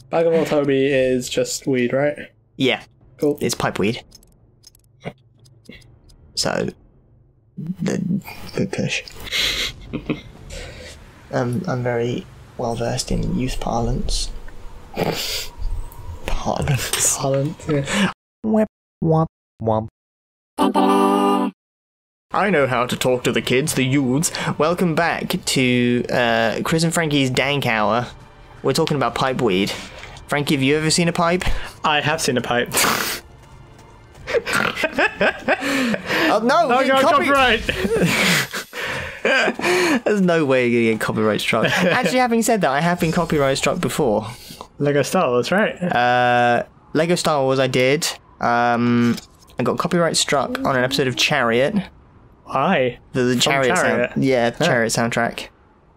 Bergamot Toby is just weed, right? Yeah. Cool. It's pipeweed. So, the good push. I'm very well versed in youth parlance. Parlance. Yeah. Wep, womp, womp. I know how to talk to the kids, the youths. Welcome back to Chris and Frankie's Dank Hour. We're talking about pipeweed. Frankie, have you ever seen a pipe? I have seen a pipe. Oh, no, No, go copyright! There's no way you're going to get copyright struck. Actually, having said that, I have been copyright struck before. Lego Star Wars, right? Lego Star Wars I did. I got copyright struck on an episode of Chariot. Why? The Chariot Chariot? Chariot soundtrack.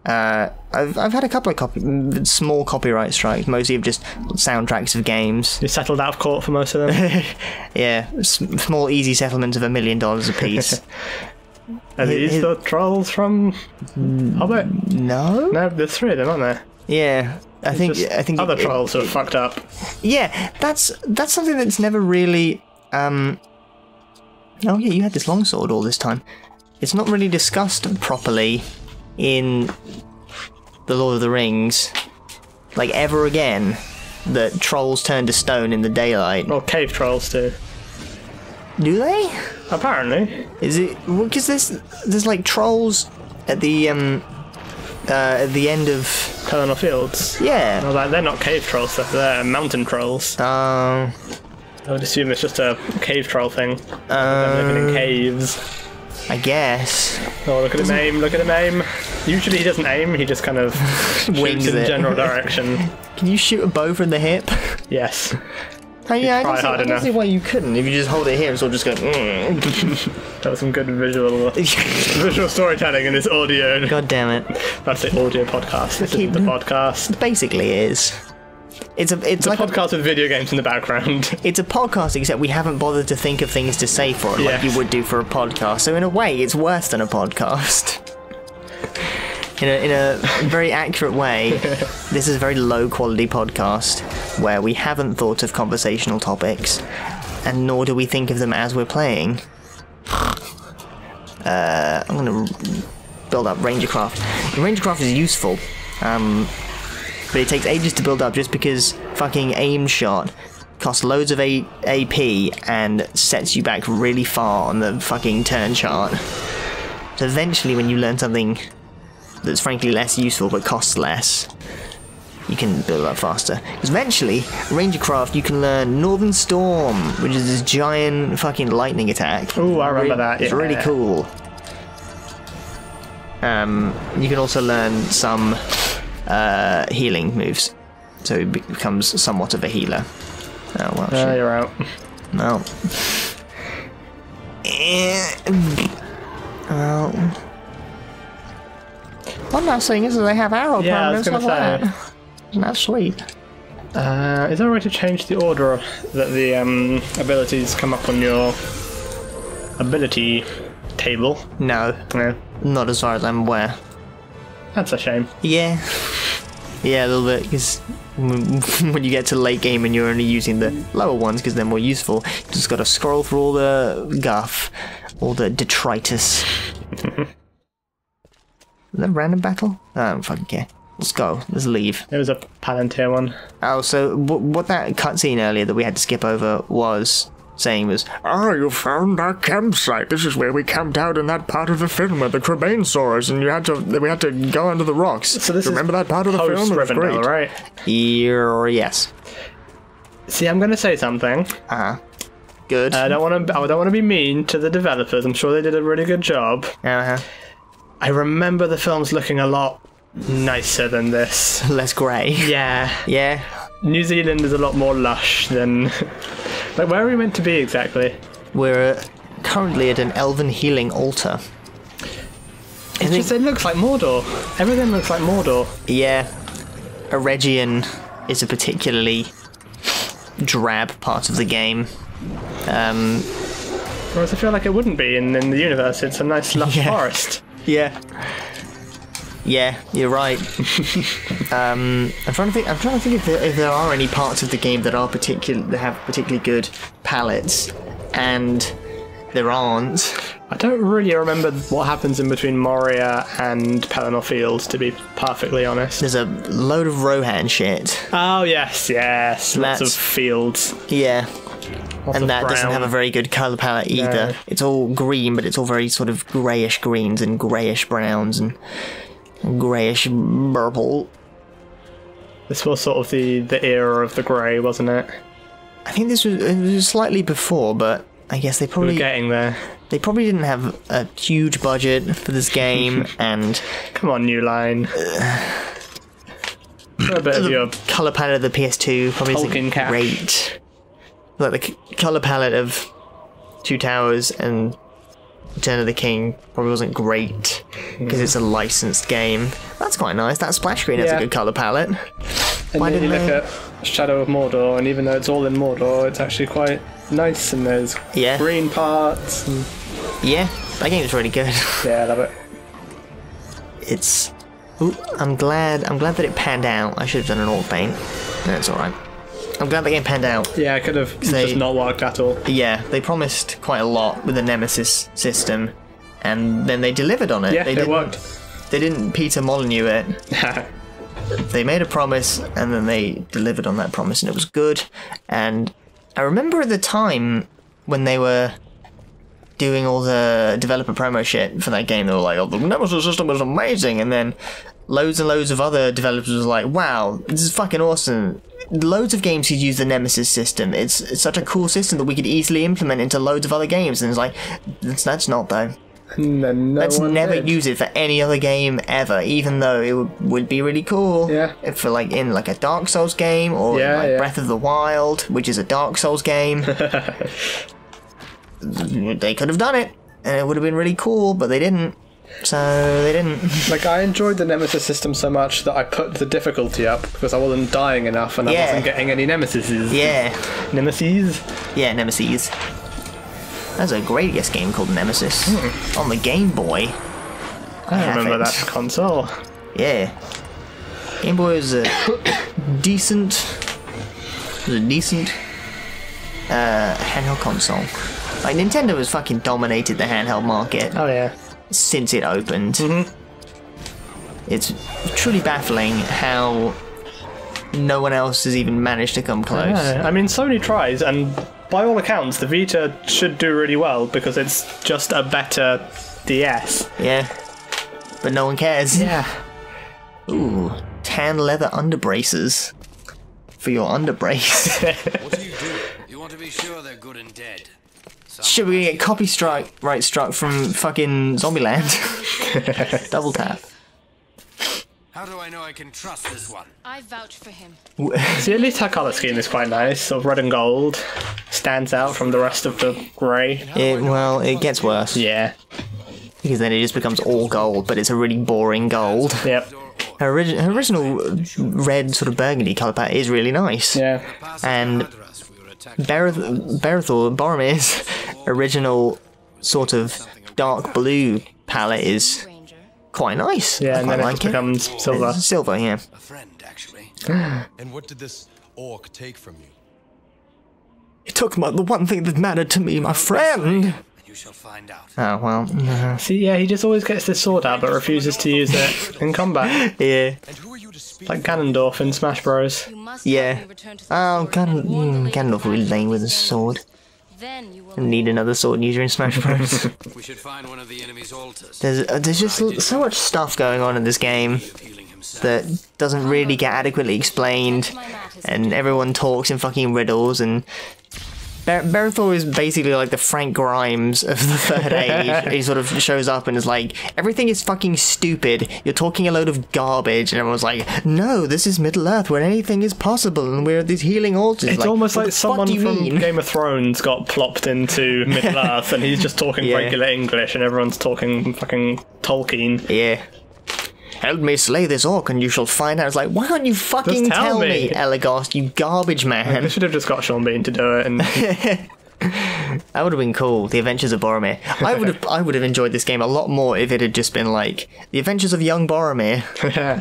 I've had a couple of small copyright strikes, mostly of just soundtracks of games. You settled out of court for most of them? Yeah, small easy settlements of $1 million a piece. Are these the trolls from Hobbit? No? No, there's 3 of them, aren't there? Yeah. I think other trolls are fucked up. Yeah, that's something that's never really oh yeah, you had this longsword all this time. It's not really discussed properly in The Lord of the Rings, like ever again, that trolls turn to stone in the daylight. Well, cave trolls do. Do they? Apparently. Is it because there's like trolls at the end of Colonel Fields. Yeah. No, they're not cave trolls, they're mountain trolls. I would assume it's just a cave troll thing. They're living in caves. I guess. Oh, look at him aim, look at him aim. Usually he doesn't aim, he just kind of wings shoots in it. general direction. Can you shoot a bow from the hip? Yes. Yeah, try hard I don't enough. see why you couldn't. If you just hold it here, it's all just going. That was some good visual storytelling in this audio. God damn it! That's the audio podcast. This isn't the podcast. It basically is. It's like a podcast with video games in the background. It's a podcast, except we haven't bothered to think of things to say for it like you would do for a podcast. So in a way, it's worse than a podcast. In a very accurate way, this is a very low quality podcast where we haven't thought of conversational topics, and nor do we think of them as we're playing. I'm going to build up Rangercraft. Rangercraft is useful, but it takes ages to build up just because fucking aim shot costs loads of AP and sets you back really far on the fucking turn chart. So eventually when you learn something that's frankly less useful but costs less, you can build it up faster. Because eventually, Rangercraft, you can learn Northern Storm, which is this giant fucking lightning attack. Ooh, I remember that. It's really cool. You can also learn some healing moves, so it becomes somewhat of a healer. Oh well, shit. You're out. No. Well, one nice thing is that they have arrow permanents like that. Isn't that sweet? Is there a way to change the order that the abilities come up on your ability table? No. No. Not as far as I'm aware. That's a shame. Yeah. Yeah, a little bit, because when you get to late game and you're only using the lower ones because they're more useful, you just gotta scroll through all the guff, all the detritus. Is that a random battle? I don't fucking care. Let's go. Let's leave. It was a Palantir one. Oh, so what that cutscene earlier that we had to skip over was saying was, "Oh, you found our campsite. This is where we camped out in that part of the film where the Crabane saw us, and we had to go under the rocks." So this remember that part of the film? It was Rivendell, great. right? Yes. See, I'm going to say something. Good. I don't want to be mean to the developers. I'm sure they did a really good job. I remember the films looking a lot nicer than this. Less grey. Yeah. Yeah. New Zealand is a lot more lush than... Like, where are we meant to be exactly? We're currently at an elven healing altar. It looks like Mordor. Everything looks like Mordor. Yeah. Eregion is a particularly drab part of the game. Whereas I feel like it wouldn't be in the universe. It's a nice lush forest. Yeah. Yeah, you're right. I'm trying to think if there are any parts of the game that have particularly good palettes, and there aren't. I don't really remember what happens in between Moria and Pelennor Fields, to be perfectly honest. There's a load of Rohan shit. Oh yes, lots of fields. Yeah. Lots and of that brown. doesn't have a very good colour palette either. No. It's all green, but it's all very sort of greyish greens and greyish browns and greyish purple. This was sort of the era of the grey, wasn't it? I think it was slightly before, but I guess they probably... We're getting there. They probably didn't have a huge budget for this game, and... Come on, New Line. A bit of your colour palette of the PS2 probably Tolkien isn't cash. great. Like the colour palette of Two Towers and Return of the King probably wasn't great because it's a licensed game. That's quite nice. That splash screen has a good colour palette. And then you look at Shadow of Mordor, and even though it's all in Mordor, it's actually quite nice, and there's green parts. And... Yeah, that game is really good. Yeah, I love it. It's... Ooh, I'm glad that it panned out. I should have done an alt paint. No, it's alright. I'm glad the game panned out. Yeah, it could have just not worked at all. Yeah, they promised quite a lot with the Nemesis system, and then they delivered on it. Yeah, it worked. They didn't Peter Molyneux it. They made a promise, and then they delivered on that promise, and it was good. And I remember at the time when they were doing all the developer promo shit for that game, they were like, oh, the Nemesis system was amazing, and then loads and loads of other developers was like, wow, this is fucking awesome. Loads of games could use the Nemesis system. It's such a cool system that we could easily implement into loads of other games, and it's like, that's not though. Let's never use it for any other game ever, even though it would be really cool. Yeah. If for like in like a Dark Souls game or like Breath of the Wild, which is a Dark Souls game. They could have done it, and it would have been really cool, but they didn't. So they didn't. Like, I enjoyed the Nemesis system so much that I put the difficulty up because I wasn't dying enough and I wasn't getting any Nemesises. Yeah. Nemesis? Yeah, Nemesis. There's a Greyish game called Nemesis on the Game Boy. I remember that console. Yeah. Game Boy was a decent handheld console. Like, Nintendo has fucking dominated the handheld market. Oh yeah. Since it opened. It's truly baffling how no one else has even managed to come close. I mean, Sony tries, and by all accounts, the Vita should do really well because it's just a better DS. Yeah. But no one cares. Yeah. Ooh, tan leather underbraces for your underbrace. What do you do? You want to be sure they're good and dead. Shit, we're gonna get copyright struck from fucking Zombieland. Double tap. How do I know I can trust this one? I vouch for him. See, at least her colour scheme is quite nice. Sort of red and gold. Stands out from the rest of the grey. Well, it gets worse. Yeah. Because then it just becomes all gold, but it's a really boring gold. Yep. Her original red sort of burgundy colour palette is really nice. Yeah. And Boromir's original sort of dark blue palette is quite nice. Yeah, and then like it becomes silver. It's silver, yeah. A friend, actually. And what did this orc take from you? He took the one thing that mattered to me, my friend. You shall find out. Oh, well. See, yeah, he just always gets this sword out but refuses to use it in combat. Yeah. And who are you to speak? Like Ganondorf in Smash Bros. Yeah. Oh, Ganondorf will be lame with a sword. Then you will Need another sword user in Smash Bros. We should find one of the enemy's altars. There's just so much stuff going on in this game Healing himself. that doesn't really get adequately explained, and everyone talks in fucking riddles, and Berethor is basically like the Frank Grimes of the Third Age. He sort of shows up and is like, everything is fucking stupid, you're talking a load of garbage, and everyone's like, no, this is Middle-earth where anything is possible, and we're at these healing altars. It's like, almost what like the fuck someone do you from mean? Game of Thrones got plopped into Middle-earth and he's just talking regular English and everyone's talking fucking Tolkien. Yeah. Help me slay this orc and you shall find out. It's like, why don't you fucking Just tell tell me. me, Elagast, you garbage They man? should have just got Sean Bean to do it and That would have been cool. The Adventures of Boromir. I would have enjoyed this game a lot more if it had just been like The Adventures of Young Boromir.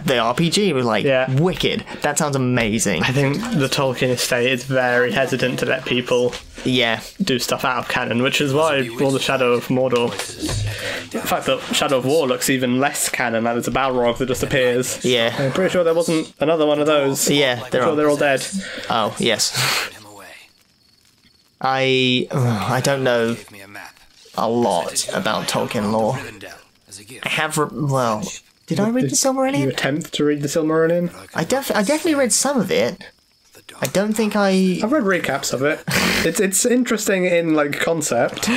The RPG was like wicked. That sounds amazing. I think the Tolkien estate is very hesitant to let people do stuff out of canon, which is why all the Shadow of Mordor. In fact, the Shadow of War looks even less canon. Like there's a Balrog that just appears. Yeah. I'm pretty sure there wasn't another one of those. Yeah, they're all dead. Oh yes. Him away. I don't know Give me a map. a lot about Tolkien lore. Rivendell, as a gift. I have did I read the You Silmarillion? attempt to read the Silmarillion? I definitely read some of it. I don't think I... I've read recaps of it. It's interesting in like concept.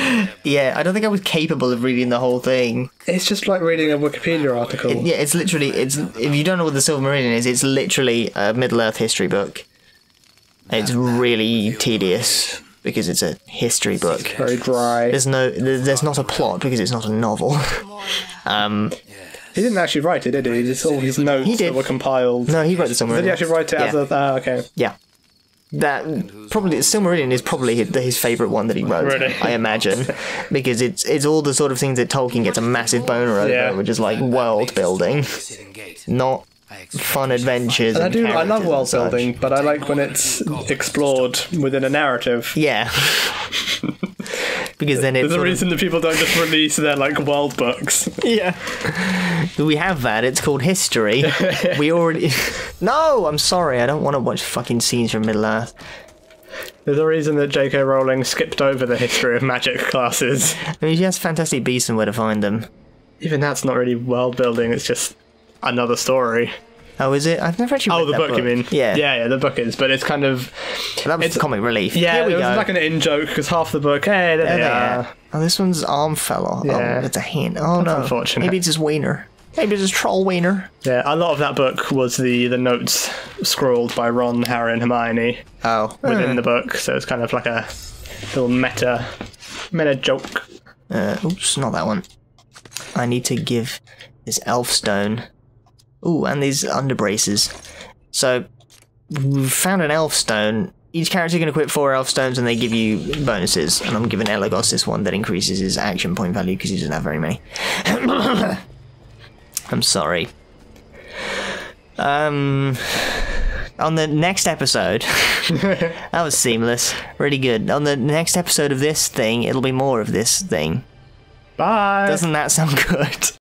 Yeah, I don't think I was capable of reading the whole thing. It's just like reading a Wikipedia article. Yeah, it's literally... If you don't know what the Silmarillion is, it's literally a Middle-earth history book. It's really tedious because it's a history book. Very dry. There's not a plot because it's not a novel. He didn't actually write it, did he? Just all his notes that were compiled. No, he wrote the Silmarillion. Did he actually write it as a... okay. Yeah. That probably Silmarillion is probably his favourite one that he wrote. Really? I imagine, because it's all the sort of things that Tolkien gets a massive boner over, which is like world building, not fun adventures. And I love characters world and such. building, but I like when it's explored within a narrative. Yeah. Because then it's There's a reason that people don't just release their like world books. Yeah. We have that. It's called history. We already... No! I'm sorry. I don't want to watch fucking scenes from Middle-earth. There's a reason that J.K. Rowling skipped over the history of magic classes. I mean, she has Fantastic Beasts and Where to Find Them. Even that's not really world building, it's just another story. Oh, is it? I've never actually read Oh, the that book, you mean? Yeah. Yeah, the book is, but it's kind of... That was it's comic relief. Yeah, Here we it was go. like an in-joke, because half the book, hey, there they are. Oh, this one's arm fell off. Yeah. Oh, it's a hint. Oh, no. unfortunate. Maybe it's his wiener. Maybe it's his troll wiener. Yeah, a lot of that book was the notes scrawled by Ron, Harry, and Hermione within the book, so it's kind of like a little meta joke. Oops, not that one. I need to give this elf stone. Ooh, and these underbraces. So, we've found an elf stone. Each character can equip 4 elf stones and they give you bonuses. And I'm giving Elagos this one that increases his action point value because he doesn't have very many. I'm sorry. On the next episode... That was seamless. Really good. On the next episode of this thing, it'll be more of this thing. Bye! Doesn't that sound good?